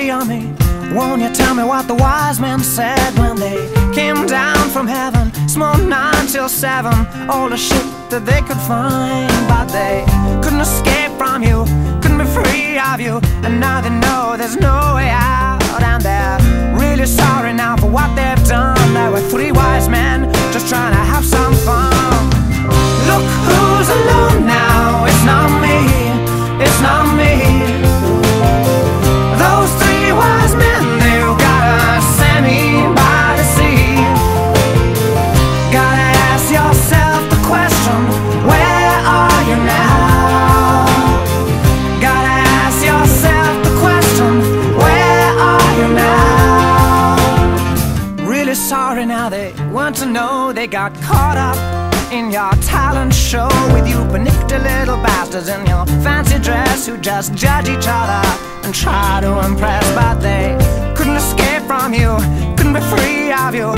pity on me? Won't you tell me what the wise men said when they came down from heaven? Small 9 till 7, all the shit that they could find. But they couldn't escape from you, couldn't be free of you, and now they know there's no way out. And they're really sorry now for what they've done. There were 3 wise men just trying to have some fun. Look who's alone now, it's not me, it's not me. Those 3 wise men, they've gotta send me by the sea. Gotta ask yourself the question, where are you now? Gotta ask yourself the question, where are you now? Really sorry now, they weren't to know they got caught up in your talent show with you panicky little bastards in your fancy dress who just judge each other and try to impress. But they couldn't escape from you, couldn't be free of you,